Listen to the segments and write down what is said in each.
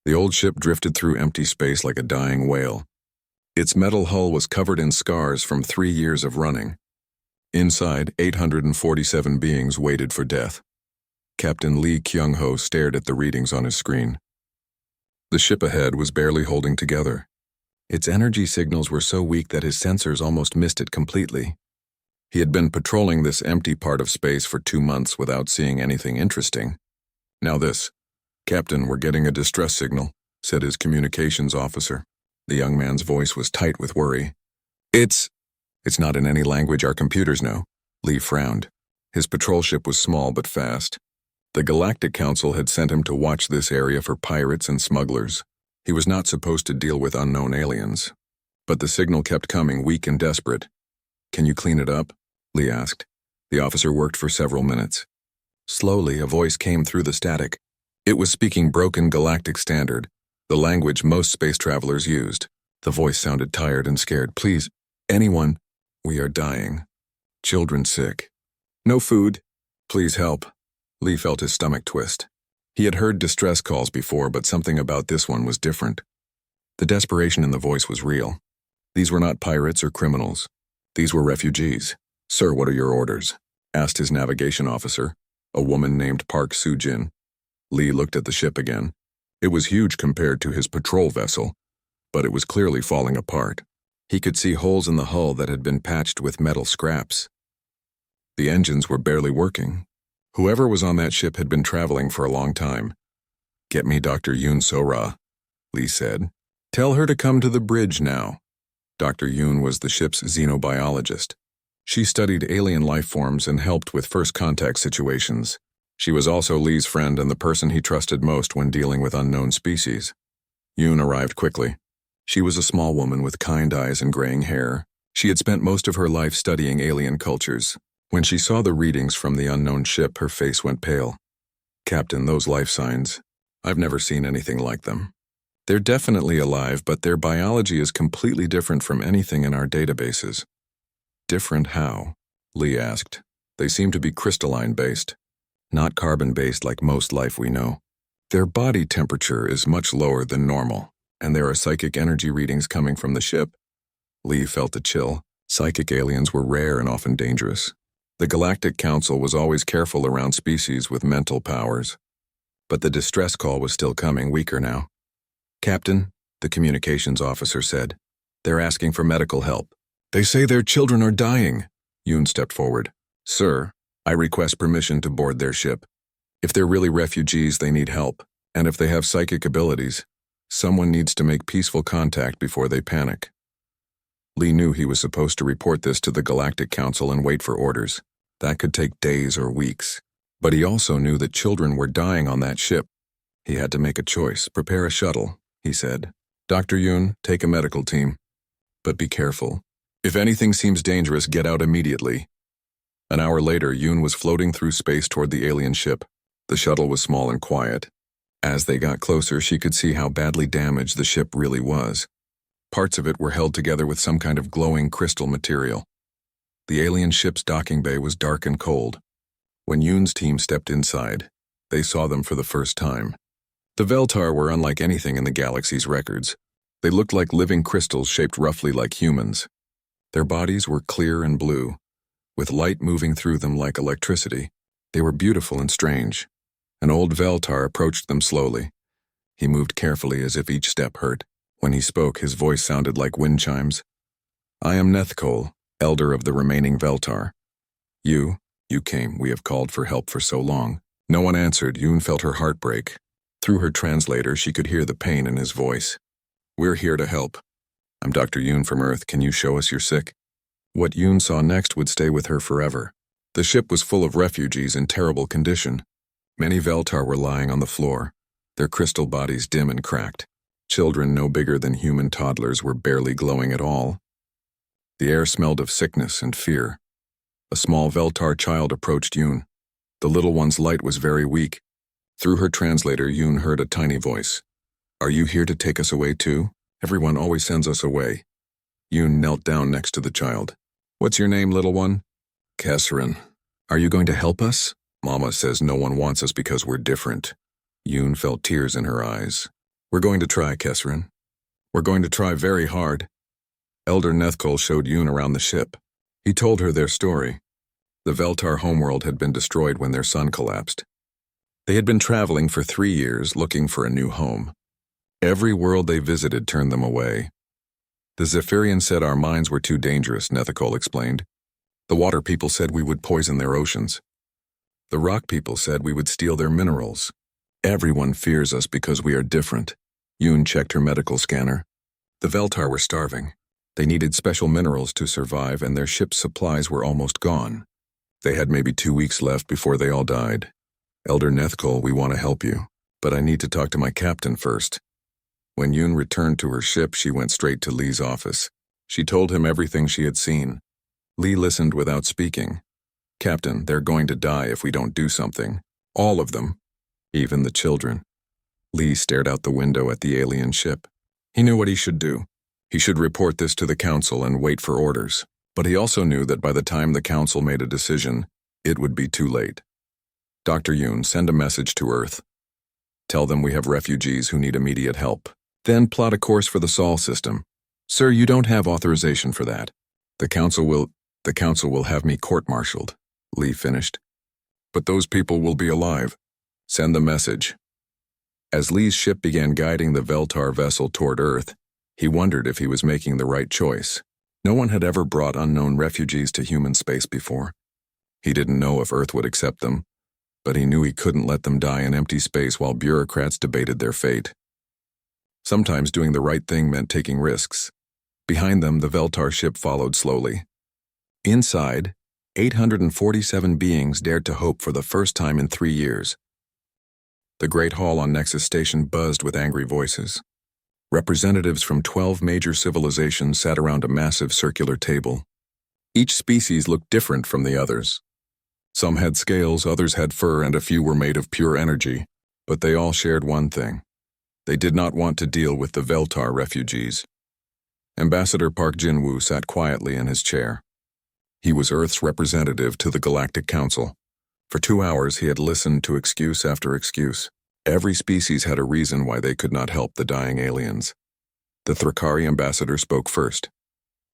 The old ship drifted through empty space like a dying whale. Its metal hull was covered in scars from 3 years of running. Inside, 847 beings waited for death. Captain Lee Kyung-ho stared at the readings on his screen. The ship ahead was barely holding together. Its energy signals were so weak that his sensors almost missed it completely. He had been patrolling this empty part of space for 2 months without seeing anything interesting. Now this. "Captain, we're getting a distress signal," said his communications officer. The young man's voice was tight with worry. It's not in any language our computers know." Lee frowned. His patrol ship was small but fast. The Galactic Council had sent him to watch this area for pirates and smugglers. He was not supposed to deal with unknown aliens. But the signal kept coming, weak and desperate. "Can you clean it up?" Lee asked. The officer worked for several minutes. Slowly, a voice came through the static. It was speaking broken Galactic Standard, the language most space travelers used. The voice sounded tired and scared. "Please, anyone. We are dying. Children sick. No food. Please help." Lee felt his stomach twist. He had heard distress calls before, but something about this one was different. The desperation in the voice was real. These were not pirates or criminals. These were refugees. "Sir, what are your orders?" asked his navigation officer, a woman named Park Soo-jin. Lee looked at the ship again. It was huge compared to his patrol vessel, but it was clearly falling apart. He could see holes in the hull that had been patched with metal scraps. The engines were barely working. Whoever was on that ship had been traveling for a long time. "Get me Dr. Yoon So-ra," Lee said. "Tell her to come to the bridge now." Dr. Yoon was the ship's xenobiologist. She studied alien life forms and helped with first contact situations. She was also Lee's friend and the person he trusted most when dealing with unknown species. Yoon arrived quickly. She was a small woman with kind eyes and graying hair. She had spent most of her life studying alien cultures. When she saw the readings from the unknown ship, her face went pale. "Captain, those life signs, I've never seen anything like them. They're definitely alive, but their biology is completely different from anything in our databases." "Different how?" Lee asked. "They seem to be crystalline-based, not carbon-based like most life we know. Their body temperature is much lower than normal, and there are psychic energy readings coming from the ship." Lee felt a chill. Psychic aliens were rare and often dangerous. The Galactic Council was always careful around species with mental powers. But the distress call was still coming, weaker now. "Captain," the communications officer said, "they're asking for medical help. They say their children are dying." Yoon stepped forward. "Sir, I request permission to board their ship. If they're really refugees, they need help. And if they have psychic abilities, someone needs to make peaceful contact before they panic." Lee knew he was supposed to report this to the Galactic Council and wait for orders. That could take days or weeks. But he also knew that children were dying on that ship. He had to make a choice. "Prepare a shuttle," he said. "Dr. Yoon, take a medical team. But be careful. If anything seems dangerous, get out immediately." An hour later, Yoon was floating through space toward the alien ship. The shuttle was small and quiet. As they got closer, she could see how badly damaged the ship really was. Parts of it were held together with some kind of glowing crystal material. The alien ship's docking bay was dark and cold. When Yoon's team stepped inside, they saw them for the first time. The Veltar were unlike anything in the galaxy's records. They looked like living crystals shaped roughly like humans. Their bodies were clear and blue, with light moving through them like electricity. They were beautiful and strange. An old Veltar approached them slowly. He moved carefully as if each step hurt. When he spoke, his voice sounded like wind chimes. "I am Nethkol, elder of the remaining Veltar. You came. We have called for help for so long." No one answered. Yoon felt her heart break. Through her translator, she could hear the pain in his voice. "We're here to help. I'm Dr. Yoon from Earth. Can you show us you're sick?" What Yoon saw next would stay with her forever. The ship was full of refugees in terrible condition. Many Veltar were lying on the floor, their crystal bodies dim and cracked. Children no bigger than human toddlers were barely glowing at all. The air smelled of sickness and fear. A small Veltar child approached Yoon. The little one's light was very weak. Through her translator, Yoon heard a tiny voice. "Are you here to take us away too? Everyone always sends us away." Yoon knelt down next to the child. "What's your name, little one?" "Kesserin." "Are you going to help us?" "Mama says no one wants us because we're different." Yoon felt tears in her eyes. We're going to try, Kesrin. We're going to try very hard. Elder Nethkol showed Yoon around the ship. He told her their story. The Veltar homeworld had been destroyed when their sun collapsed. They had been traveling for 3 years, looking for a new home. Every world they visited turned them away. The Zephyrians said our mines were too dangerous, Nethkol explained. The water people said we would poison their oceans. The rock people said we would steal their minerals. Everyone fears us because we are different. Yoon checked her medical scanner. The Veltar were starving. They needed special minerals to survive, and their ship's supplies were almost gone. They had maybe 2 weeks left before they all died. Elder Nethkol, we want to help you, but I need to talk to my captain first. When Yoon returned to her ship, she went straight to Lee's office. She told him everything she had seen. Lee listened without speaking. Captain, they're going to die if we don't do something. All of them. Even the children. Lee stared out the window at the alien ship. He knew what he should do. He should report this to the council and wait for orders. But he also knew that by the time the council made a decision, it would be too late. Dr. Yoon, send a message to Earth. Tell them we have refugees who need immediate help. Then plot a course for the Sol system. Sir, you don't have authorization for that. The council will have me court-martialed, Lee finished. But those people will be alive. Send the message. As Lee's ship began guiding the Veltar vessel toward Earth, he wondered if he was making the right choice. No one had ever brought unknown refugees to human space before. He didn't know if Earth would accept them, but he knew he couldn't let them die in empty space while bureaucrats debated their fate. Sometimes doing the right thing meant taking risks. Behind them, the Veltar ship followed slowly. Inside, 847 beings dared to hope for the first time in 3 years. The Great Hall on Nexus Station buzzed with angry voices. Representatives from 12 major civilizations sat around a massive circular table. Each species looked different from the others. Some had scales, others had fur, and a few were made of pure energy, but they all shared one thing. They did not want to deal with the Veltar refugees. Ambassador Park Jin-woo sat quietly in his chair. He was Earth's representative to the Galactic Council. For 2 hours he had listened to excuse after excuse. Every species had a reason why they could not help the dying aliens. The Thrakari ambassador spoke first.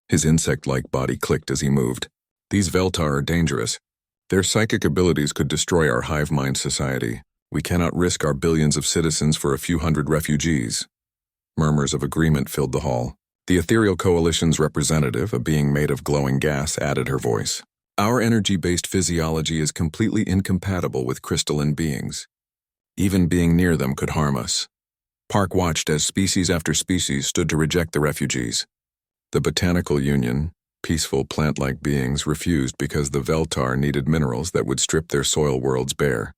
His insect-like body clicked as he moved. These Veltar are dangerous. Their psychic abilities could destroy our hive-mind society. We cannot risk our billions of citizens for a few hundred refugees. Murmurs of agreement filled the hall. The Ethereal Coalition's representative, a being made of glowing gas, added her voice. Our energy-based physiology is completely incompatible with crystalline beings. Even being near them could harm us. Park watched as species after species stood to reject the refugees. The Botanical Union, peaceful plant-like beings, refused because the Veltar needed minerals that would strip their soil worlds bare.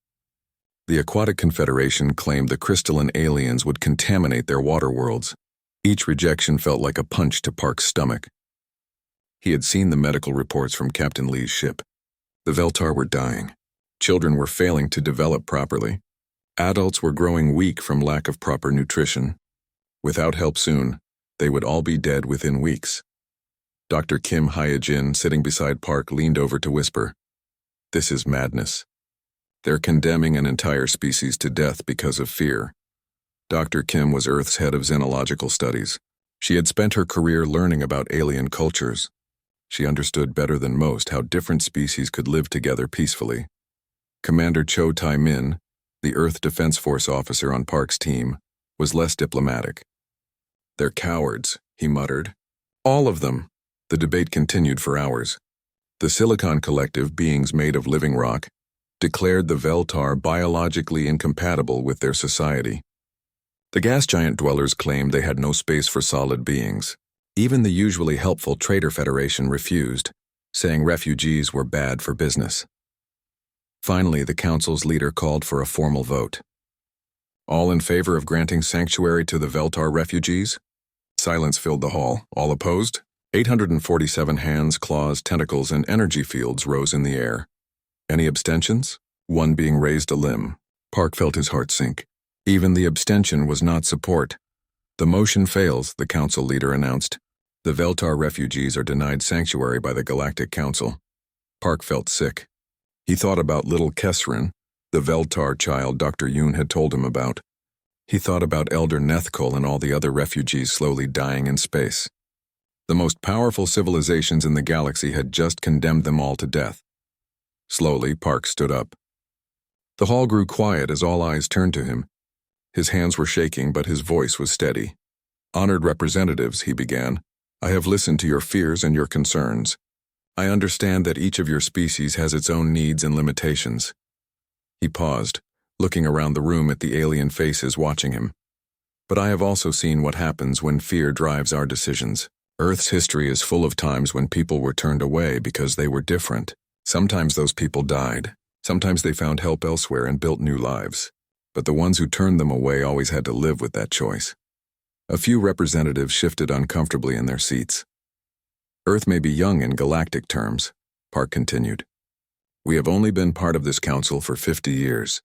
The Aquatic Confederation claimed the crystalline aliens would contaminate their water worlds. Each rejection felt like a punch to Park's stomach. He had seen the medical reports from Captain Lee's ship. The Veltar were dying. Children were failing to develop properly. Adults were growing weak from lack of proper nutrition. Without help soon, they would all be dead within weeks. Dr. Kim Hyejin, sitting beside Park, leaned over to whisper, "This is madness. They're condemning an entire species to death because of fear." Dr. Kim was Earth's head of xenological studies. She had spent her career learning about alien cultures. She understood better than most how different species could live together peacefully. Commander Cho Tai-min, the Earth Defense Force officer on Park's team, was less diplomatic. "They're cowards," he muttered. "All of them." The debate continued for hours. The Silicon Collective, beings made of living rock, declared the Veltar biologically incompatible with their society. The gas giant dwellers claimed they had no space for solid beings. Even the usually helpful Trader Federation refused, saying refugees were bad for business. Finally, the council's leader called for a formal vote. All in favor of granting sanctuary to the Veltar refugees? Silence filled the hall. All opposed? 847 hands, claws, tentacles, and energy fields rose in the air. Any abstentions? One being raised a limb. Park felt his heart sink. Even the abstention was not support. "The motion fails," the council leader announced. "The Veltar refugees are denied sanctuary by the Galactic Council." Park felt sick. He thought about little Kesrin, the Veltar child Dr. Yoon had told him about. He thought about Elder Nethkol and all the other refugees slowly dying in space. The most powerful civilizations in the galaxy had just condemned them all to death. Slowly, Park stood up. The hall grew quiet as all eyes turned to him. His hands were shaking, but his voice was steady. "Honored representatives," he began, "I have listened to your fears and your concerns. I understand that each of your species has its own needs and limitations." He paused, looking around the room at the alien faces watching him. "But I have also seen what happens when fear drives our decisions. Earth's history is full of times when people were turned away because they were different. Sometimes those people died. Sometimes they found help elsewhere and built new lives. But the ones who turned them away always had to live with that choice." A few representatives shifted uncomfortably in their seats. "Earth may be young in galactic terms," Park continued. "We have only been part of this council for 50 years.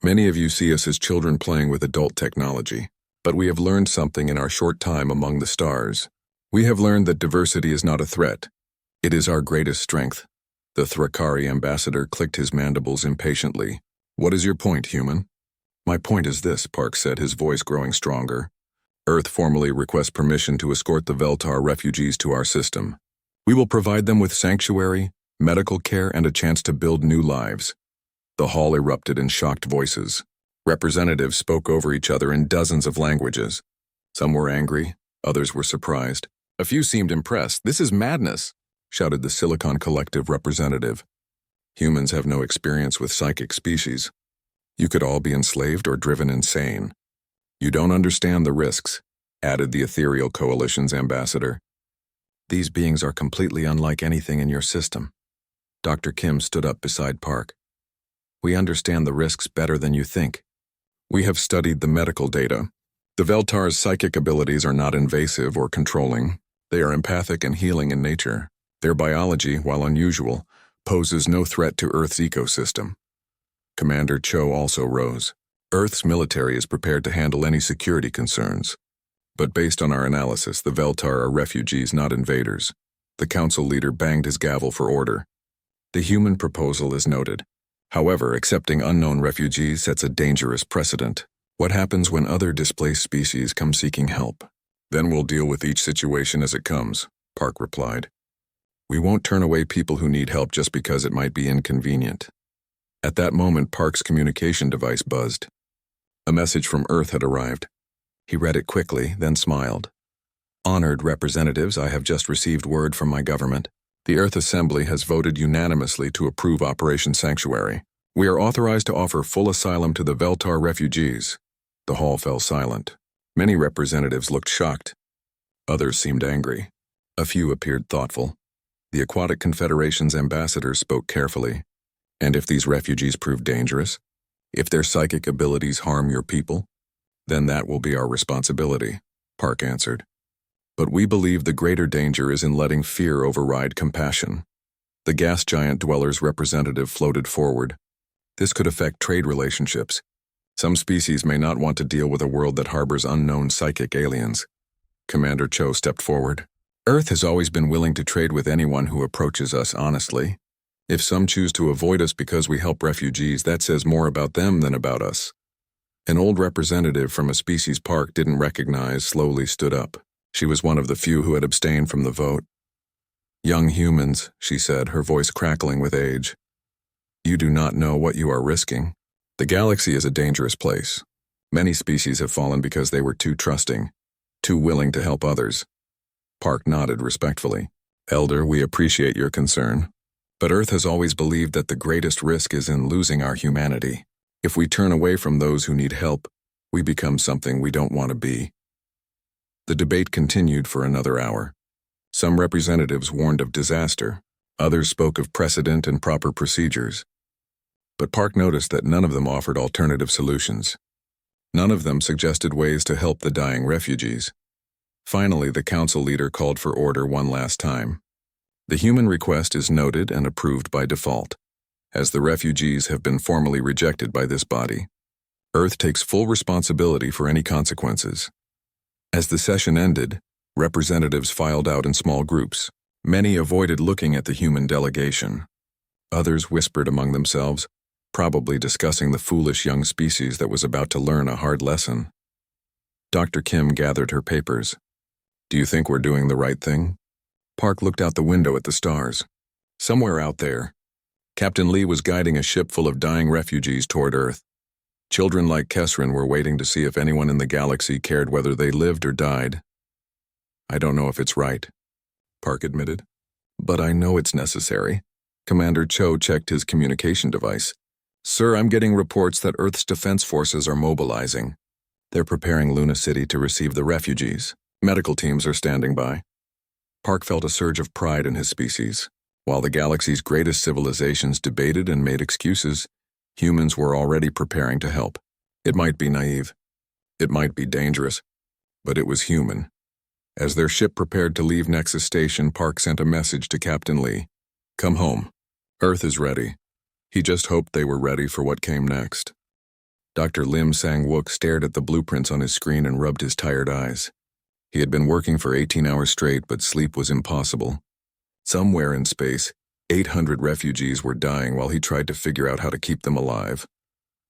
Many of you see us as children playing with adult technology, but we have learned something in our short time among the stars. We have learned that diversity is not a threat. It is our greatest strength." The Thrakari ambassador clicked his mandibles impatiently. "What is your point, human?" "My point is this," Park said, his voice growing stronger. "Earth formally requests permission to escort the Veltar refugees to our system. We will provide them with sanctuary, medical care, and a chance to build new lives." The hall erupted in shocked voices. Representatives spoke over each other in dozens of languages. Some were angry, others were surprised. A few seemed impressed. "This is madness," shouted the Silicon Collective representative. "Humans have no experience with psychic species. You could all be enslaved or driven insane. You don't understand the risks," added the Ethereal Coalition's ambassador. "These beings are completely unlike anything in your system." Dr. Kim stood up beside Park. "We understand the risks better than you think. We have studied the medical data. The Veltar's psychic abilities are not invasive or controlling. They are empathic and healing in nature. Their biology, while unusual, poses no threat to Earth's ecosystem." Commander Cho also rose. "Earth's military is prepared to handle any security concerns. But based on our analysis, the Veltar are refugees, not invaders." The council leader banged his gavel for order. "The human proposal is noted. However, accepting unknown refugees sets a dangerous precedent. What happens when other displaced species come seeking help?" "Then we'll deal with each situation as it comes," Park replied. "We won't turn away people who need help just because it might be inconvenient." At that moment, Park's communication device buzzed. A message from Earth had arrived. He read it quickly, then smiled. "Honored representatives, I have just received word from my government. The Earth Assembly has voted unanimously to approve Operation Sanctuary. We are authorized to offer full asylum to the Veltar refugees." The hall fell silent. Many representatives looked shocked. Others seemed angry. A few appeared thoughtful. The Aquatic Confederation's ambassador spoke carefully. "And if these refugees prove dangerous? If their psychic abilities harm your people? Then that will be our responsibility," Park answered. "But we believe the greater danger is in letting fear override compassion." The gas giant dweller's representative floated forward. "This could affect trade relationships. Some species may not want to deal with a world that harbors unknown psychic aliens." Commander Cho stepped forward. "Earth has always been willing to trade with anyone who approaches us honestly. If some choose to avoid us because we help refugees, that says more about them than about us." An old representative from a species Park didn't recognize slowly stood up. She was one of the few who had abstained from the vote. "Young humans," she said, her voice crackling with age. "You do not know what you are risking. The galaxy is a dangerous place. Many species have fallen because they were too trusting, too willing to help others." Park nodded respectfully. "Elder, we appreciate your concern. But Earth has always believed that the greatest risk is in losing our humanity. If we turn away from those who need help, we become something we don't want to be." The debate continued for another hour. Some representatives warned of disaster. Others spoke of precedent and proper procedures. But Park noticed that none of them offered alternative solutions. None of them suggested ways to help the dying refugees. Finally, the council leader called for order one last time. "The human request is noted and approved by default, as the refugees have been formally rejected by this body. Earth takes full responsibility for any consequences." As the session ended, representatives filed out in small groups. Many avoided looking at the human delegation. Others whispered among themselves, probably discussing the foolish young species that was about to learn a hard lesson. Dr. Kim gathered her papers. Do you think we're doing the right thing? Park looked out the window at the stars. Somewhere out there, Captain Lee was guiding a ship full of dying refugees toward Earth. Children like Kesrin were waiting to see if anyone in the galaxy cared whether they lived or died. I don't know if it's right, Park admitted. But I know it's necessary. Commander Cho checked his communication device. Sir, I'm getting reports that Earth's defense forces are mobilizing. They're preparing Luna City to receive the refugees. Medical teams are standing by. Park felt a surge of pride in his species. While the galaxy's greatest civilizations debated and made excuses, humans were already preparing to help. It might be naive. It might be dangerous. But it was human. As their ship prepared to leave Nexus Station, Park sent a message to Captain Lee. Come home. Earth is ready. He just hoped they were ready for what came next. Dr. Lim Sang-wook stared at the blueprints on his screen and rubbed his tired eyes. He had been working for 18 hours straight, but sleep was impossible. Somewhere in space, 800 refugees were dying while he tried to figure out how to keep them alive.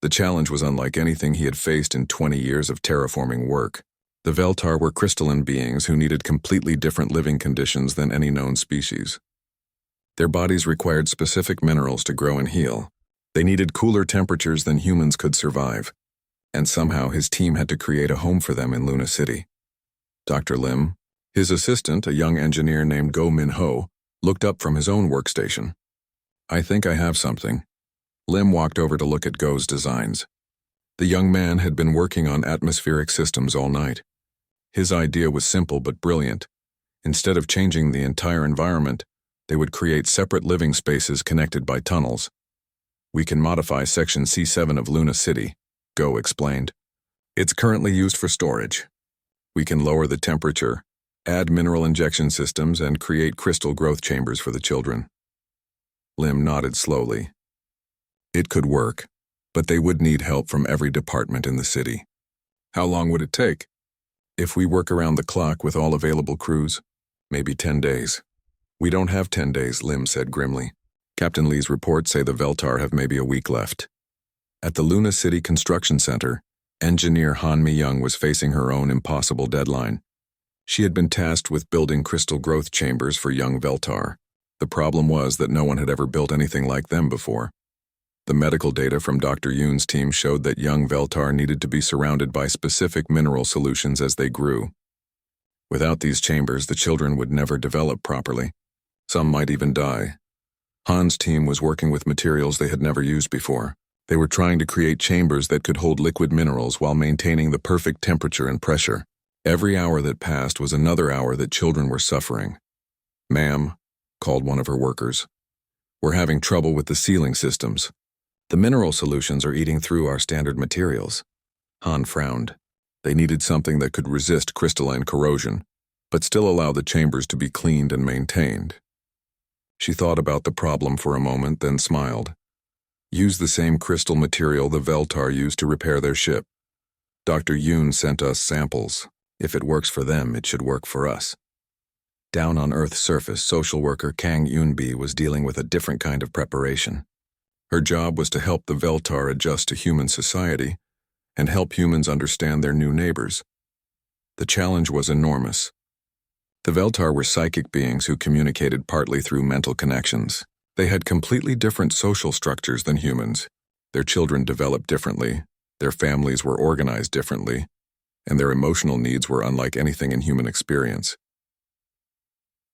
The challenge was unlike anything he had faced in 20 years of terraforming work. The Veltar were crystalline beings who needed completely different living conditions than any known species. Their bodies required specific minerals to grow and heal. They needed cooler temperatures than humans could survive. And somehow his team had to create a home for them in Luna City. Dr. Lim, his assistant, a young engineer named Go Min-ho, looked up from his own workstation. I think I have something. Lim walked over to look at Go's designs. The young man had been working on atmospheric systems all night. His idea was simple but brilliant. Instead of changing the entire environment, they would create separate living spaces connected by tunnels. We can modify Section C7 of Luna City, Go explained. It's currently used for storage. We can lower the temperature, add mineral injection systems, and create crystal growth chambers for the children. Lim nodded slowly. It could work, but they would need help from every department in the city. How long would it take? If we work around the clock with all available crews, maybe 10 days. We don't have 10 days, Lim said grimly. Captain Lee's reports say the Veltar have maybe a week left. At the Luna City Construction Center, engineer Han Mi-young was facing her own impossible deadline. She had been tasked with building crystal growth chambers for young Veltar. The problem was that no one had ever built anything like them before. The medical data from Dr. Yoon's team showed that young Veltar needed to be surrounded by specific mineral solutions as they grew. Without these chambers, the children would never develop properly. Some might even die. Han's team was working with materials they had never used before. They were trying to create chambers that could hold liquid minerals while maintaining the perfect temperature and pressure. Every hour that passed was another hour that children were suffering. Ma'am, called one of her workers. We're having trouble with the sealing systems. The mineral solutions are eating through our standard materials. Han frowned. They needed something that could resist crystalline corrosion, but still allow the chambers to be cleaned and maintained. She thought about the problem for a moment, then smiled. Use the same crystal material the Veltar used to repair their ship. Dr. Yoon sent us samples. If it works for them, it should work for us. Down on Earth's surface, social worker Kang Yoon-bi was dealing with a different kind of preparation. Her job was to help the Veltar adjust to human society and help humans understand their new neighbors. The challenge was enormous. The Veltar were psychic beings who communicated partly through mental connections. They had completely different social structures than humans. Their children developed differently, their families were organized differently, and their emotional needs were unlike anything in human experience.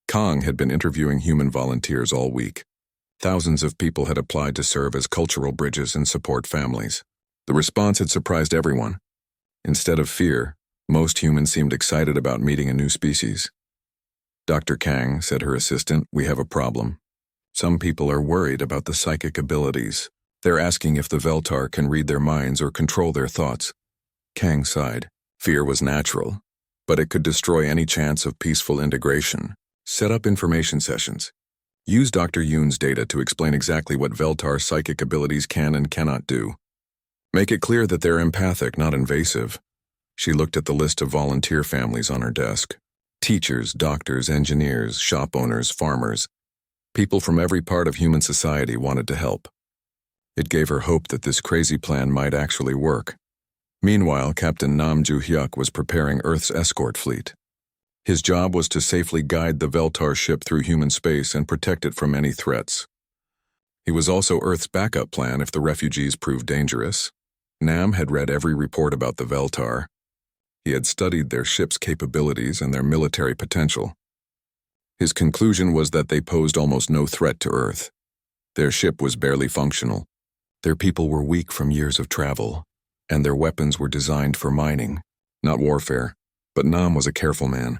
Kang had been interviewing human volunteers all week. Thousands of people had applied to serve as cultural bridges and support families. The response had surprised everyone. Instead of fear, most humans seemed excited about meeting a new species. Dr. Kang, said her assistant, we have a problem. Some people are worried about the psychic abilities. They're asking if the Veltar can read their minds or control their thoughts. Kang sighed. Fear was natural, but it could destroy any chance of peaceful integration. Set up information sessions. Use Dr. Yoon's data to explain exactly what Veltar psychic abilities can and cannot do. Make it clear that they're empathic, not invasive. She looked at the list of volunteer families on her desk. Teachers, doctors, engineers, shop owners, farmers. People from every part of human society wanted to help. It gave her hope that this crazy plan might actually work. Meanwhile, Captain Nam Ju-hyuk was preparing Earth's escort fleet. His job was to safely guide the Veltar ship through human space and protect it from any threats. He was also Earth's backup plan if the refugees proved dangerous. Nam had read every report about the Veltar. He had studied their ship's capabilities and their military potential. His conclusion was that they posed almost no threat to Earth. Their ship was barely functional. Their people were weak from years of travel, and their weapons were designed for mining, not warfare. But Nam was a careful man.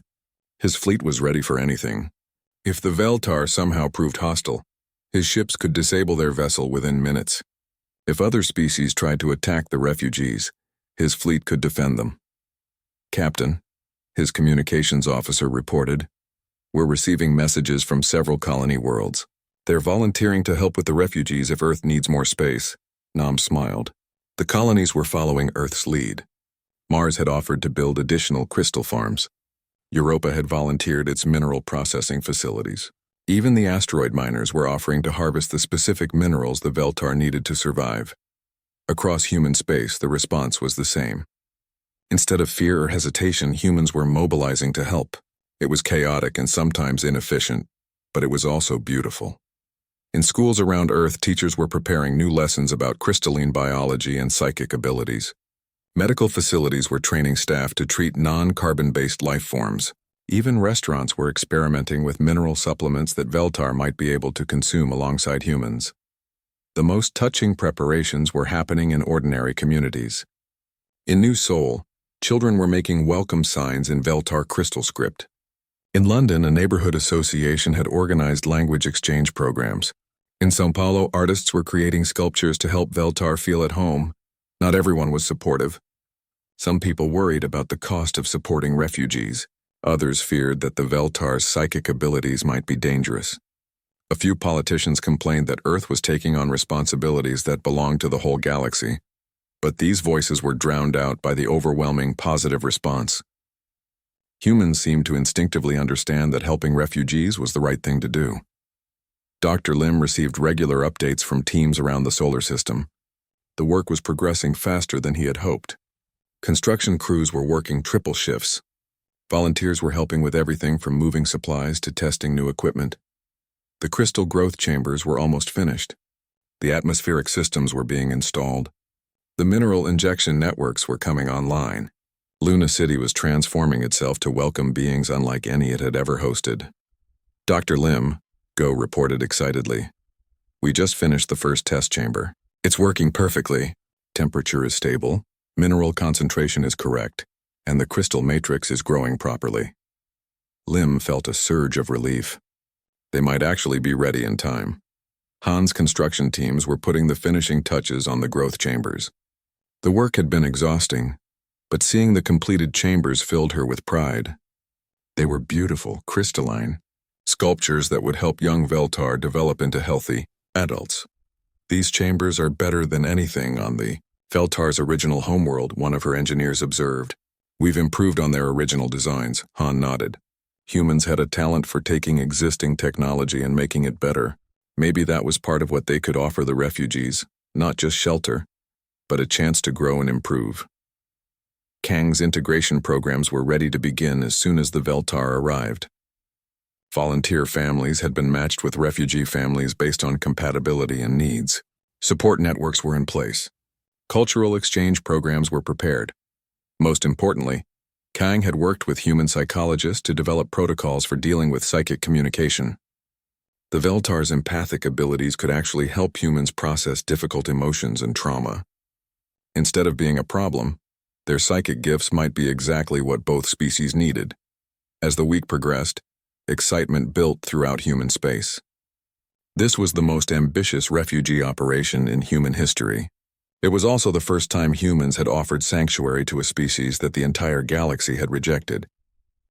His fleet was ready for anything. If the Veltar somehow proved hostile, his ships could disable their vessel within minutes. If other species tried to attack the refugees, his fleet could defend them. "Captain," his communications officer reported, "we're receiving messages from several colony worlds. They're volunteering to help with the refugees if Earth needs more space." Nam smiled. The colonies were following Earth's lead. Mars had offered to build additional crystal farms. Europa had volunteered its mineral processing facilities. Even the asteroid miners were offering to harvest the specific minerals the Veltar needed to survive. Across human space, the response was the same. Instead of fear or hesitation, humans were mobilizing to help. It was chaotic and sometimes inefficient, but it was also beautiful. In schools around Earth, teachers were preparing new lessons about crystalline biology and psychic abilities. Medical facilities were training staff to treat non-carbon-based life forms. Even restaurants were experimenting with mineral supplements that Veltar might be able to consume alongside humans. The most touching preparations were happening in ordinary communities. In New Seoul, children were making welcome signs in Veltar crystal script. In London, a neighborhood association had organized language exchange programs. In São Paulo, artists were creating sculptures to help Veltar feel at home. Not everyone was supportive. Some people worried about the cost of supporting refugees. Others feared that the Veltar's psychic abilities might be dangerous. A few politicians complained that Earth was taking on responsibilities that belonged to the whole galaxy. But these voices were drowned out by the overwhelming positive response. Humans seemed to instinctively understand that helping refugees was the right thing to do. Dr. Lim received regular updates from teams around the solar system. The work was progressing faster than he had hoped. Construction crews were working triple shifts. Volunteers were helping with everything from moving supplies to testing new equipment. The crystal growth chambers were almost finished. The atmospheric systems were being installed. The mineral injection networks were coming online. Luna City was transforming itself to welcome beings unlike any it had ever hosted. Dr. Lim, Go reported excitedly. "We just finished the first test chamber. It's working perfectly. Temperature is stable, mineral concentration is correct, and the crystal matrix is growing properly." Lim felt a surge of relief. They might actually be ready in time. Han's construction teams were putting the finishing touches on the growth chambers. The work had been exhausting, but seeing the completed chambers filled her with pride. They were beautiful, crystalline, sculptures that would help young Veltar develop into healthy adults. "These chambers are better than anything on the Veltar's original homeworld," one of her engineers observed. "We've improved on their original designs," Han nodded. Humans had a talent for taking existing technology and making it better. Maybe that was part of what they could offer the refugees, not just shelter, but a chance to grow and improve. Kang's integration programs were ready to begin as soon as the Veltar arrived. Volunteer families had been matched with refugee families based on compatibility and needs. Support networks were in place. Cultural exchange programs were prepared. Most importantly, Kang had worked with human psychologists to develop protocols for dealing with psychic communication. The Veltar's empathic abilities could actually help humans process difficult emotions and trauma. Instead of being a problem, their psychic gifts might be exactly what both species needed. As the week progressed, excitement built throughout human space. This was the most ambitious refugee operation in human history. It was also the first time humans had offered sanctuary to a species that the entire galaxy had rejected.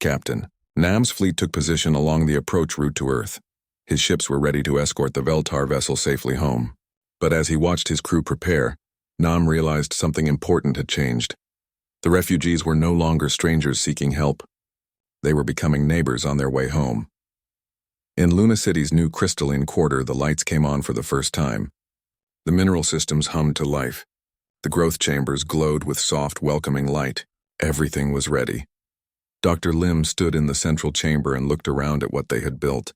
Captain Nam's fleet took position along the approach route to Earth. His ships were ready to escort the Veltar vessel safely home. But as he watched his crew prepare, Nam realized something important had changed. The refugees were no longer strangers seeking help. They were becoming neighbors on their way home. In Luna City's new crystalline quarter, the lights came on for the first time. The mineral systems hummed to life. The growth chambers glowed with soft, welcoming light. Everything was ready. Dr. Lim stood in the central chamber and looked around at what they had built.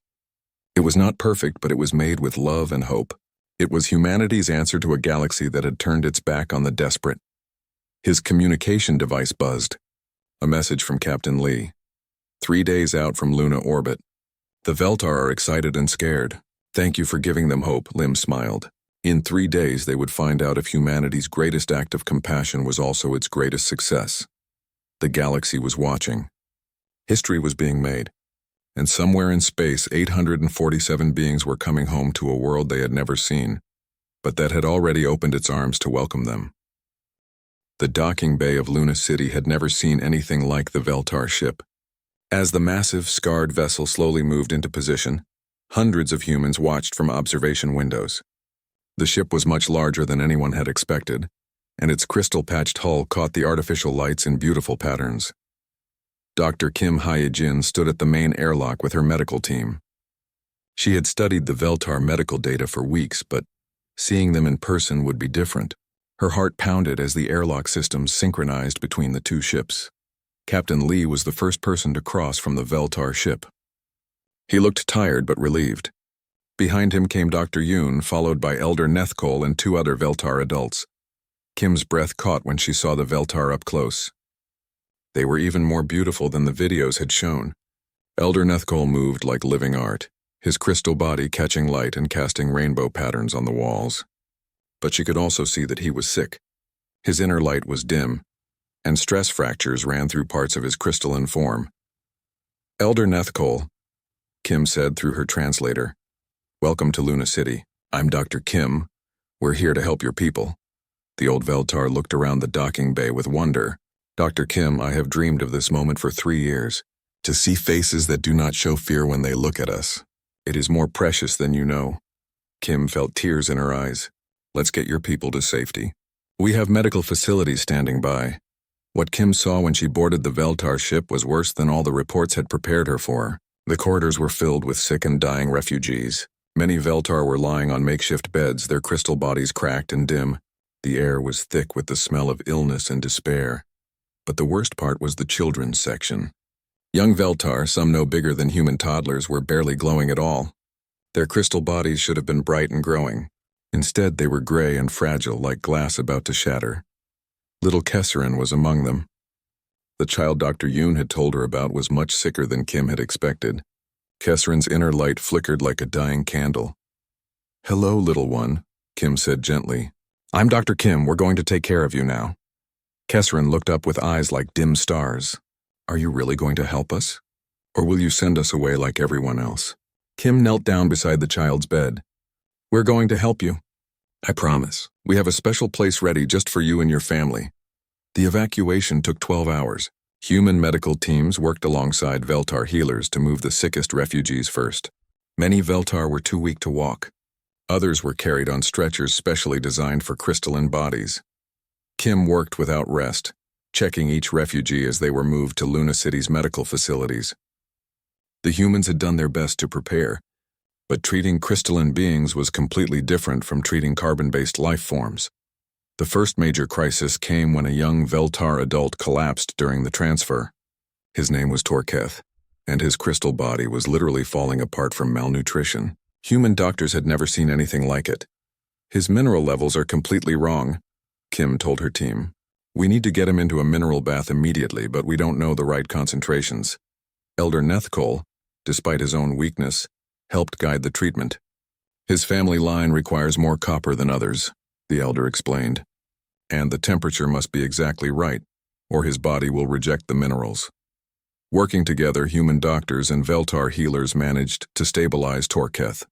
It was not perfect, but it was made with love and hope. It was humanity's answer to a galaxy that had turned its back on the desperate. His communication device buzzed. A message from Captain Lee. 3 days out from Luna orbit. The Veltar are excited and scared. Thank you for giving them hope, Lim smiled. In 3 days, they would find out if humanity's greatest act of compassion was also its greatest success. The galaxy was watching. History was being made. And somewhere in space, 847 beings were coming home to a world they had never seen, but that had already opened its arms to welcome them. The docking bay of Luna City had never seen anything like the Veltar ship. As the massive, scarred vessel slowly moved into position, hundreds of humans watched from observation windows. The ship was much larger than anyone had expected, and its crystal-patched hull caught the artificial lights in beautiful patterns. Dr. Kim Hye-jin stood at the main airlock with her medical team. She had studied the Veltar medical data for weeks, but seeing them in person would be different. Her heart pounded as the airlock systems synchronized between the two ships. Captain Lee was the first person to cross from the Veltar ship. He looked tired but relieved. Behind him came Dr. Yoon, followed by Elder Nethkol and 2 other Veltar adults. Kim's breath caught when she saw the Veltar up close. They were even more beautiful than the videos had shown. Elder Nethkol moved like living art, his crystal body catching light and casting rainbow patterns on the walls. But she could also see that he was sick. His inner light was dim, and stress fractures ran through parts of his crystalline form. Elder Nethkol, Kim said through her translator. Welcome to Luna City. I'm Dr. Kim. We're here to help your people. The old Veltar looked around the docking bay with wonder. Dr. Kim, I have dreamed of this moment for 3 years. To see faces that do not show fear when they look at us. It is more precious than you know. Kim felt tears in her eyes. Let's get your people to safety. We have medical facilities standing by. What Kim saw when she boarded the Veltar ship was worse than all the reports had prepared her for. The corridors were filled with sick and dying refugees. Many Veltar were lying on makeshift beds, their crystal bodies cracked and dim. The air was thick with the smell of illness and despair. But the worst part was the children's section. Young Veltar, some no bigger than human toddlers, were barely glowing at all. Their crystal bodies should have been bright and growing. Instead, they were gray and fragile, like glass about to shatter. Little Kesserin was among them. The child Dr. Yoon had told her about was much sicker than Kim had expected. Kesserin's inner light flickered like a dying candle. Hello, little one, Kim said gently. I'm Dr. Kim. We're going to take care of you now. Kesserin looked up with eyes like dim stars. Are you really going to help us? Or will you send us away like everyone else? Kim knelt down beside the child's bed. We're going to help you. I promise. We have a special place ready just for you and your family. The evacuation took 12 hours. Human medical teams worked alongside Veltar healers to move the sickest refugees first. Many Veltar were too weak to walk. Others were carried on stretchers specially designed for crystalline bodies. Kim worked without rest, checking each refugee as they were moved to Luna City's medical facilities. The humans had done their best to prepare, but treating crystalline beings was completely different from treating carbon-based life forms. The first major crisis came when a young Veltar adult collapsed during the transfer. His name was Torketh, and his crystal body was literally falling apart from malnutrition. Human doctors had never seen anything like it. His mineral levels are completely wrong, Kim told her team. We need to get him into a mineral bath immediately, but we don't know the right concentrations. Elder Nethkol, despite his own weakness, helped guide the treatment. His family line requires more copper than others, the elder explained. And the temperature must be exactly right, or his body will reject the minerals. Working together, human doctors and Veltar healers managed to stabilize Torketh.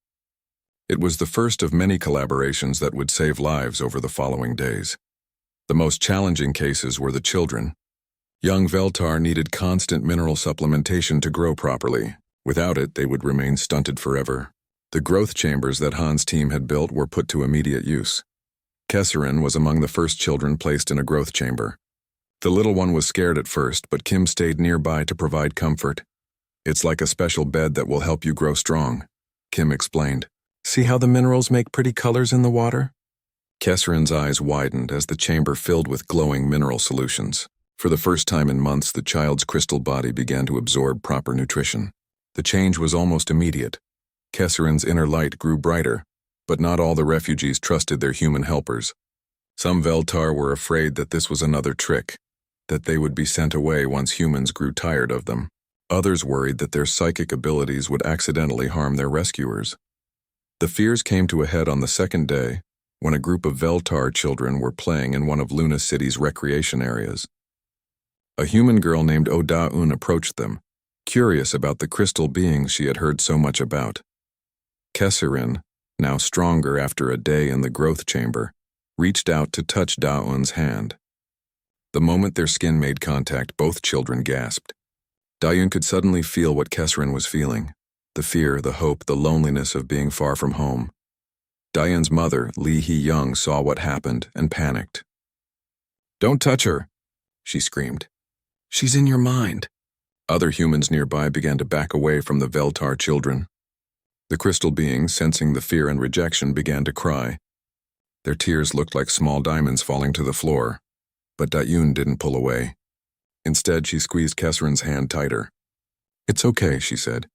It was the first of many collaborations that would save lives over the following days. The most challenging cases were the children. Young Veltar needed constant mineral supplementation to grow properly. Without it, they would remain stunted forever. The growth chambers that Han's team had built were put to immediate use. Kesserin was among the first children placed in a growth chamber. The little one was scared at first, but Kim stayed nearby to provide comfort. It's like a special bed that will help you grow strong, Kim explained. See how the minerals make pretty colors in the water? Kesserin's eyes widened as the chamber filled with glowing mineral solutions. For the first time in months, the child's crystal body began to absorb proper nutrition. The change was almost immediate. Kesserin's inner light grew brighter, but not all the refugees trusted their human helpers. Some Veltar were afraid that this was another trick, that they would be sent away once humans grew tired of them. Others worried that their psychic abilities would accidentally harm their rescuers. The fears came to a head on the second day, when a group of Veltar children were playing in one of Luna City's recreation areas. A human girl named Oda-un approached them, curious about the crystal beings she had heard so much about. Kesserin, now stronger after a day in the growth chamber, reached out to touch Da-un's hand. The moment their skin made contact, both children gasped. Da-un could suddenly feel what Kesserin was feeling, the fear, the hope, the loneliness of being far from home. Da-un's mother, Lee Hee-young, saw what happened and panicked. "Don't touch her," she screamed. "She's in your mind." Other humans nearby began to back away from the Veltar children. The crystal beings, sensing the fear and rejection, began to cry. Their tears looked like small diamonds falling to the floor, but Da-un didn't pull away. Instead, she squeezed Kesserin's hand tighter. "It's okay," she said.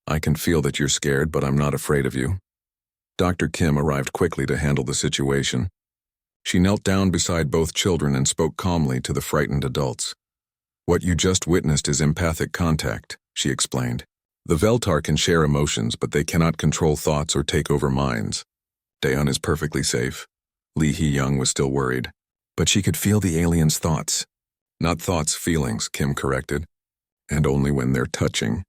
"I can feel that you're scared, but I'm not afraid of you." Dr. Kim arrived quickly to handle the situation. She knelt down beside both children and spoke calmly to the frightened adults. "What you just witnessed is empathic contact," she explained. "The Veltar can share emotions, but they cannot control thoughts or take over minds. Da-un is perfectly safe." Lee Hee-young was still worried. "But she could feel the aliens' thoughts." "Not thoughts, feelings," Kim corrected. "And only when they're touching.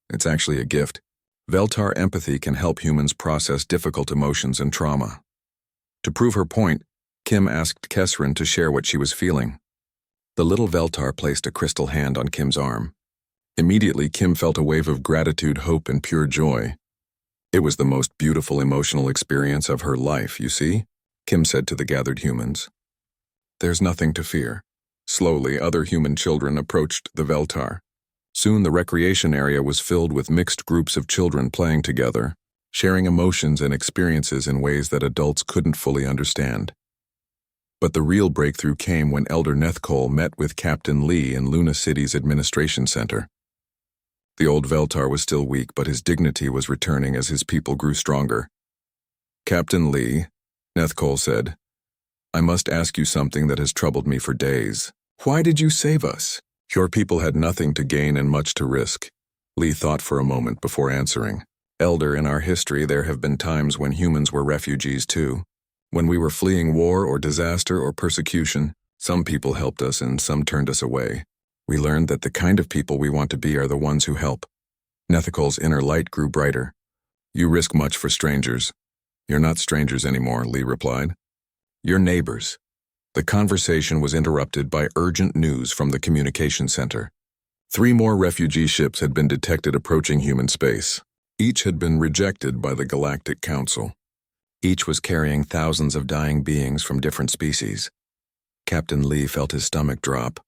It's actually a gift. Veltar empathy can help humans process difficult emotions and trauma." To prove her point, Kim asked Kesserin to share what she was feeling. The little Veltar placed a crystal hand on Kim's arm. Immediately, Kim felt a wave of gratitude, hope, and pure joy. "It was the most beautiful emotional experience of her life, you see," Kim said to the gathered humans. "There's nothing to fear." Slowly, other human children approached the Veltar. Soon the recreation area was filled with mixed groups of children playing together, sharing emotions and experiences in ways that adults couldn't fully understand. But the real breakthrough came when Elder Nethcole met with Captain Lee in Luna City's administration center. The old Veltar was still weak, but his dignity was returning as his people grew stronger. "Captain Lee," Nethcole said, "I must ask you something that has troubled me for days. Why did you save us? Your people had nothing to gain and much to risk." Lee thought for a moment before answering. "Elder, in our history there have been times when humans were refugees too. When we were fleeing war or disaster or persecution, some people helped us and some turned us away. We learned that the kind of people we want to be are the ones who help." Nethicole's inner light grew brighter. "You risk much for strangers." "You're not strangers anymore," Lee replied. "You're neighbors." The conversation was interrupted by urgent news from the communication center. 3 more refugee ships had been detected approaching human space. Each had been rejected by the Galactic Council. Each was carrying thousands of dying beings from different species. Captain Lee felt his stomach drop.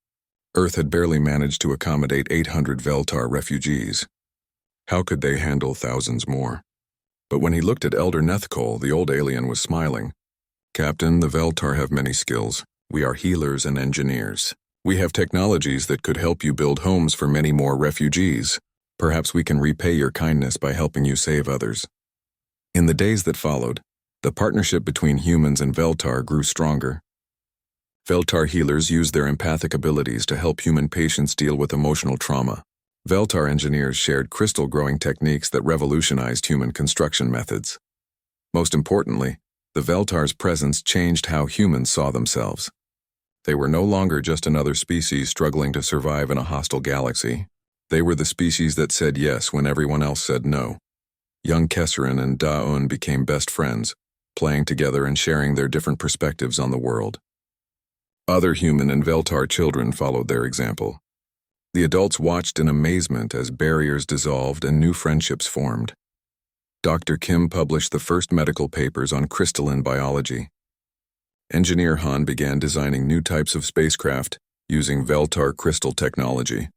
Earth had barely managed to accommodate 800 Veltar refugees. How could they handle thousands more? But when he looked at Elder Nethcole, the old alien was smiling. "Captain, the Veltar have many skills. We are healers and engineers. We have technologies that could help you build homes for many more refugees. Perhaps we can repay your kindness by helping you save others." In the days that followed, the partnership between humans and Veltar grew stronger. Veltar healers used their empathic abilities to help human patients deal with emotional trauma. Veltar engineers shared crystal growing techniques that revolutionized human construction methods. Most importantly, the Veltar's presence changed how humans saw themselves. They were no longer just another species struggling to survive in a hostile galaxy. They were the species that said yes when everyone else said no. Young Kesserin and Da-un became best friends, playing together and sharing their different perspectives on the world. Other human and Veltar children followed their example. The adults watched in amazement as barriers dissolved and new friendships formed. Dr. Kim published the first medical papers on crystalline biology. Engineer Han began designing new types of spacecraft using Veltar crystal technology.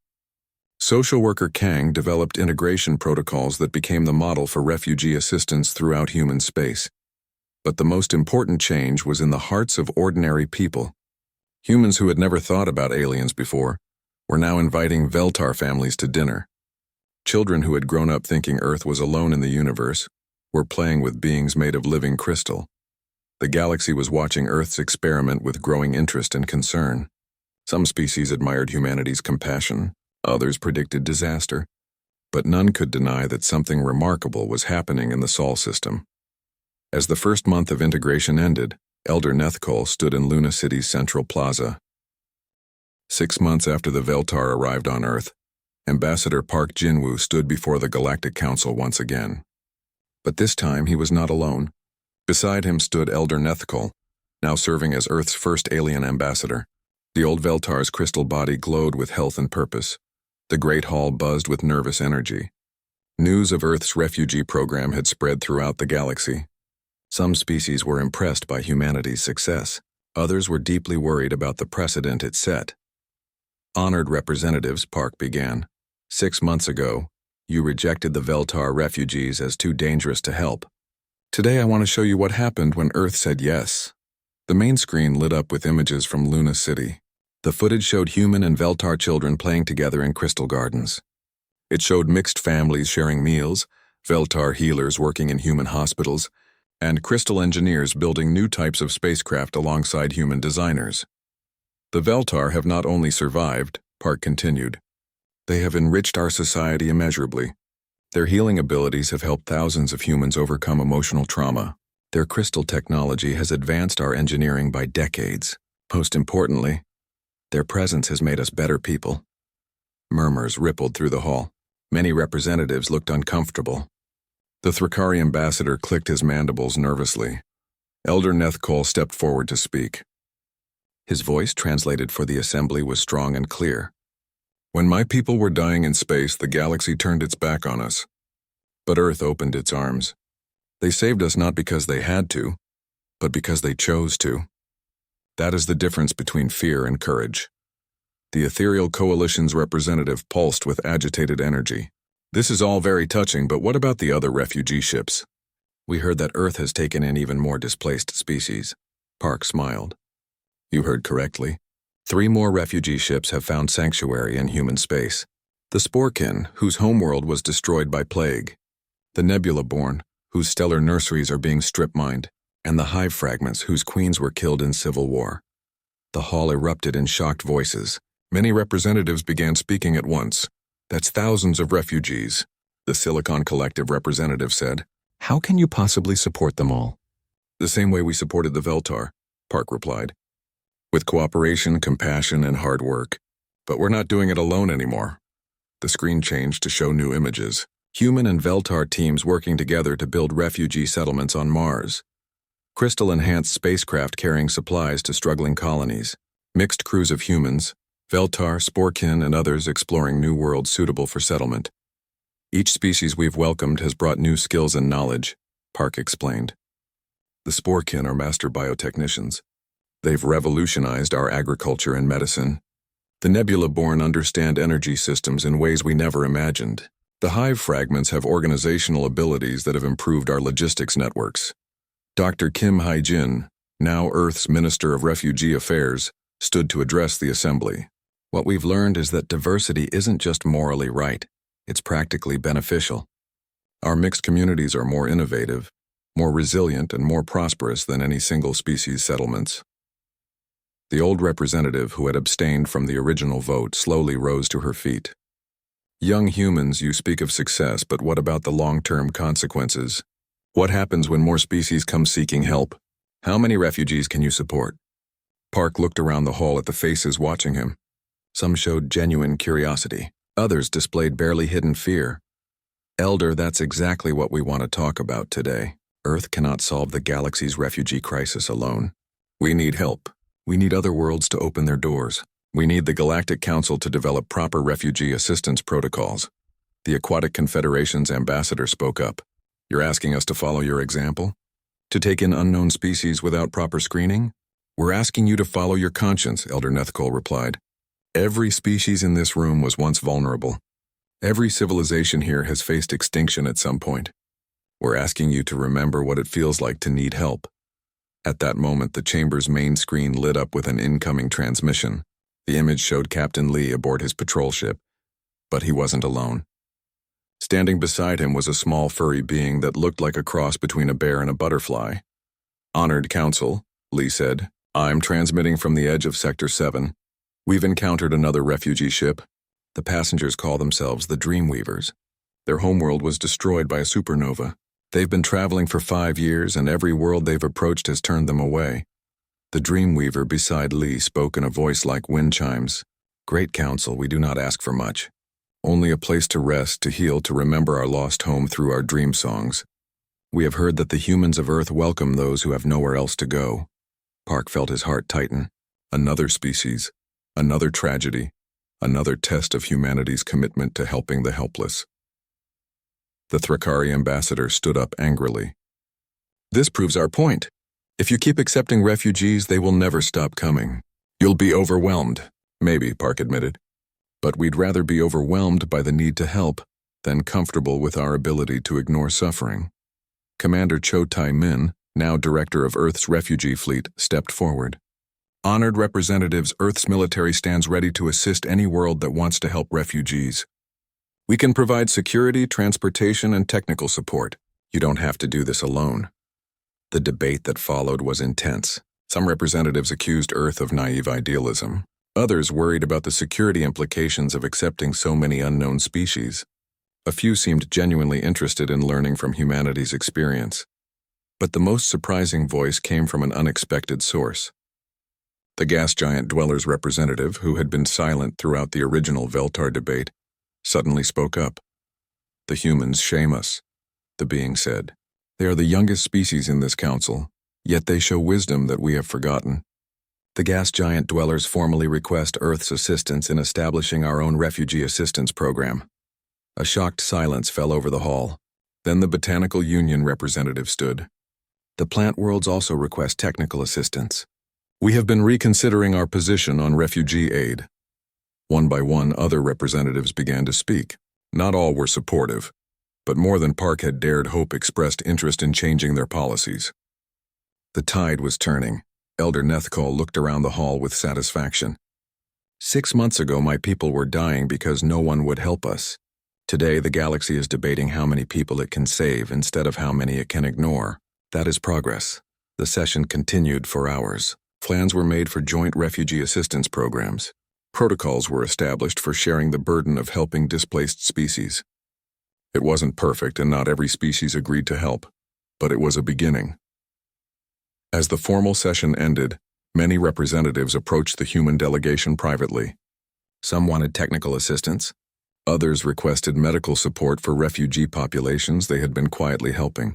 Social worker Kang developed integration protocols that became the model for refugee assistance throughout human space. But the most important change was in the hearts of ordinary people. Humans who had never thought about aliens before were now inviting Veltar families to dinner. Children who had grown up thinking Earth was alone in the universe were playing with beings made of living crystal. The galaxy was watching Earth's experiment with growing interest and concern. Some species admired humanity's compassion, others predicted disaster, but none could deny that something remarkable was happening in the Sol system. As the first month of integration ended, Elder Nethkol stood in Luna City's central plaza. 6 months after the Veltar arrived on Earth, Ambassador Park Jinwoo stood before the Galactic Council once again. But this time he was not alone. Beside him stood Elder Nethkol, now serving as Earth's first alien ambassador. The old Veltar's crystal body glowed with health and purpose. The great hall buzzed with nervous energy. News of Earth's refugee program had spread throughout the galaxy. Some species were impressed by humanity's success. Others were deeply worried about the precedent it set. Honored representatives, Park began. 6 months ago, you rejected the Veltar refugees as too dangerous to help. Today I want to show you what happened when Earth said yes. The main screen lit up with images from Luna City. The footage showed human and Veltar children playing together in crystal gardens. It showed mixed families sharing meals, Veltar healers working in human hospitals, and crystal engineers building new types of spacecraft alongside human designers. The Veltar have not only survived, Park continued, they have enriched our society immeasurably. Their healing abilities have helped thousands of humans overcome emotional trauma. Their crystal technology has advanced our engineering by decades. Most importantly, their presence has made us better people. Murmurs rippled through the hall. Many representatives looked uncomfortable. The Thrakari ambassador clicked his mandibles nervously. Elder Nethkol stepped forward to speak. His voice, translated for the assembly, was strong and clear. When my people were dying in space, the galaxy turned its back on us. But Earth opened its arms. They saved us not because they had to, but because they chose to. That is the difference between fear and courage. The ethereal coalition's representative pulsed with agitated energy. This is all very touching, but what about the other refugee ships? We heard that Earth has taken in even more displaced species. Park smiled. You heard correctly. 3 more refugee ships have found sanctuary in human space. The Sporkin, whose homeworld was destroyed by plague. The Nebula-born, whose stellar nurseries are being strip-mined. And the Hive fragments, whose queens were killed in civil war. The hall erupted in shocked voices. Many representatives began speaking at once. That's thousands of refugees, the Silicon Collective representative said. How can you possibly support them all? The same way we supported the Veltar, Park replied. With cooperation, compassion, and hard work. But we're not doing it alone anymore. The screen changed to show new images. Human and Veltar teams working together to build refugee settlements on Mars. Crystal-enhanced spacecraft carrying supplies to struggling colonies. Mixed crews of humans, Veltar, Sporkin, and others exploring new worlds suitable for settlement. Each species we've welcomed has brought new skills and knowledge, Park explained. The Sporkin are master biotechnicians. They've revolutionized our agriculture and medicine. The Nebula-born understand energy systems in ways we never imagined. The Hive fragments have organizational abilities that have improved our logistics networks. Dr. Kim Hae-jin, now Earth's Minister of Refugee Affairs, stood to address the assembly. What we've learned is that diversity isn't just morally right, it's practically beneficial. Our mixed communities are more innovative, more resilient, and more prosperous than any single species settlements. The old representative who had abstained from the original vote slowly rose to her feet. Young humans, you speak of success, but what about the long-term consequences? What happens when more species come seeking help? How many refugees can you support? Park looked around the hall at the faces watching him. Some showed genuine curiosity. Others displayed barely hidden fear. Elder, that's exactly what we want to talk about today. Earth cannot solve the galaxy's refugee crisis alone. We need help. We need other worlds to open their doors. We need the Galactic Council to develop proper refugee assistance protocols. The Aquatic Confederation's ambassador spoke up. You're asking us to follow your example? To take in unknown species without proper screening? We're asking you to follow your conscience, Elder Nethkol replied. Every species in this room was once vulnerable. Every civilization here has faced extinction at some point. We're asking you to remember what it feels like to need help. At that moment, the chamber's main screen lit up with an incoming transmission. The image showed Captain Lee aboard his patrol ship, but he wasn't alone. Standing beside him was a small furry being that looked like a cross between a bear and a butterfly. "Honored Council," Lee said. "I'm transmitting from the edge of Sector 7. We've encountered another refugee ship. The passengers call themselves the Dreamweavers. Their homeworld was destroyed by a supernova. They've been traveling for 5 years, and every world they've approached has turned them away." The Dreamweaver beside Lee spoke in a voice like wind chimes. "Great Council, we do not ask for much. Only a place to rest, to heal, to remember our lost home through our dream songs. We have heard that the humans of Earth welcome those who have nowhere else to go." Park felt his heart tighten. Another species, another tragedy, another test of humanity's commitment to helping the helpless. The Thrakari ambassador stood up angrily. "This proves our point. If you keep accepting refugees, they will never stop coming. You'll be overwhelmed." "Maybe," Park admitted. "But we'd rather be overwhelmed by the need to help than comfortable with our ability to ignore suffering." Commander Cho Tai-min, now director of Earth's refugee fleet, stepped forward. "Honored representatives, Earth's military stands ready to assist any world that wants to help refugees. We can provide security, transportation, and technical support. You don't have to do this alone." The debate that followed was intense. Some representatives accused Earth of naive idealism. Others worried about the security implications of accepting so many unknown species. A few seemed genuinely interested in learning from humanity's experience. But the most surprising voice came from an unexpected source. The gas giant dwellers representative, who had been silent throughout the original Veltar debate, suddenly spoke up. "The humans shame us," the being said. "They are the youngest species in this council, yet they show wisdom that we have forgotten. The gas giant dwellers formally request Earth's assistance in establishing our own refugee assistance program." A shocked silence fell over the hall. Then the Botanical Union representative stood. "The plant worlds also request technical assistance. We have been reconsidering our position on refugee aid." One by one, other representatives began to speak. Not all were supportive, but more than Park had dared hope expressed interest in changing their policies. The tide was turning. Elder Nethkol looked around the hall with satisfaction. 6 months ago, my people were dying because no one would help us. Today, the galaxy is debating how many people it can save instead of how many it can ignore. That is progress. The session continued for hours. Plans were made for joint refugee assistance programs. Protocols were established for sharing the burden of helping displaced species. It wasn't perfect, and not every species agreed to help, but it was a beginning. As the formal session ended, many representatives approached the human delegation privately. Some wanted technical assistance. Others requested medical support for refugee populations they had been quietly helping.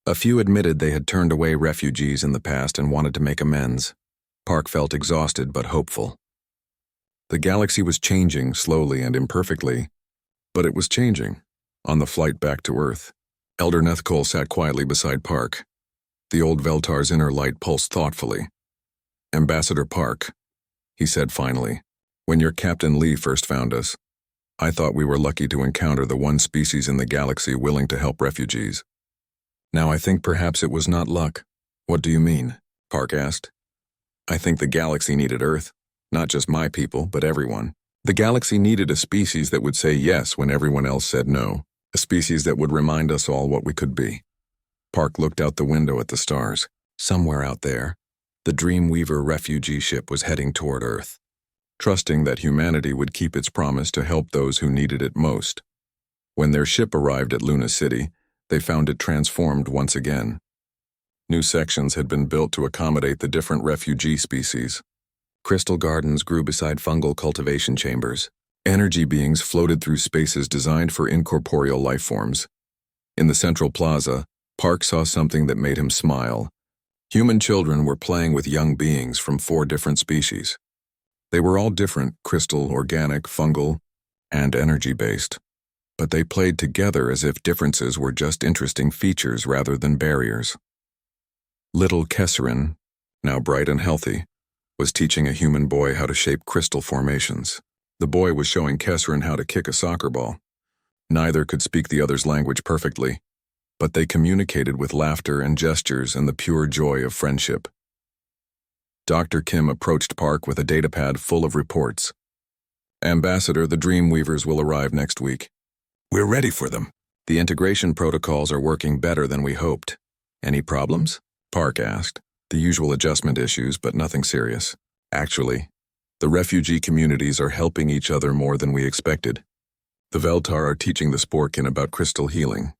A few admitted they had turned away refugees in the past and wanted to make amends. Park felt exhausted but hopeful. The galaxy was changing slowly and imperfectly, but it was changing. On the flight back to Earth, Elder Nethkol sat quietly beside Park. The old Veltar's inner light pulsed thoughtfully. "Ambassador Park," he said finally, "when your Captain Lee first found us, I thought we were lucky to encounter the one species in the galaxy willing to help refugees. Now I think perhaps it was not luck." "What do you mean?" Park asked. "I think the galaxy needed Earth. Not just my people, but everyone. The galaxy needed a species that would say yes when everyone else said no. A species that would remind us all what we could be." Park looked out the window at the stars. Somewhere out there, the Dreamweaver refugee ship was heading toward Earth, trusting that humanity would keep its promise to help those who needed it most. When their ship arrived at Luna City, they found it transformed once again. New sections had been built to accommodate the different refugee species. Crystal gardens grew beside fungal cultivation chambers. Energy beings floated through spaces designed for incorporeal life forms. In the central plaza, Park saw something that made him smile. Human children were playing with young beings from 4 different species. They were all different: crystal, organic, fungal, and energy-based. But they played together as if differences were just interesting features rather than barriers. Little Kesserin, now bright and healthy, was teaching a human boy how to shape crystal formations. The boy was showing Kesserin how to kick a soccer ball. Neither could speak the other's language perfectly, but they communicated with laughter and gestures and the pure joy of friendship. Dr. Kim approached Park with a datapad full of reports. Ambassador, the Dreamweavers will arrive next week. We're ready for them. The integration protocols are working better than we hoped. Any problems? Park asked. The usual adjustment issues, but nothing serious. Actually, the refugee communities are helping each other more than we expected. The Veltar are teaching the Sporkin about crystal healing.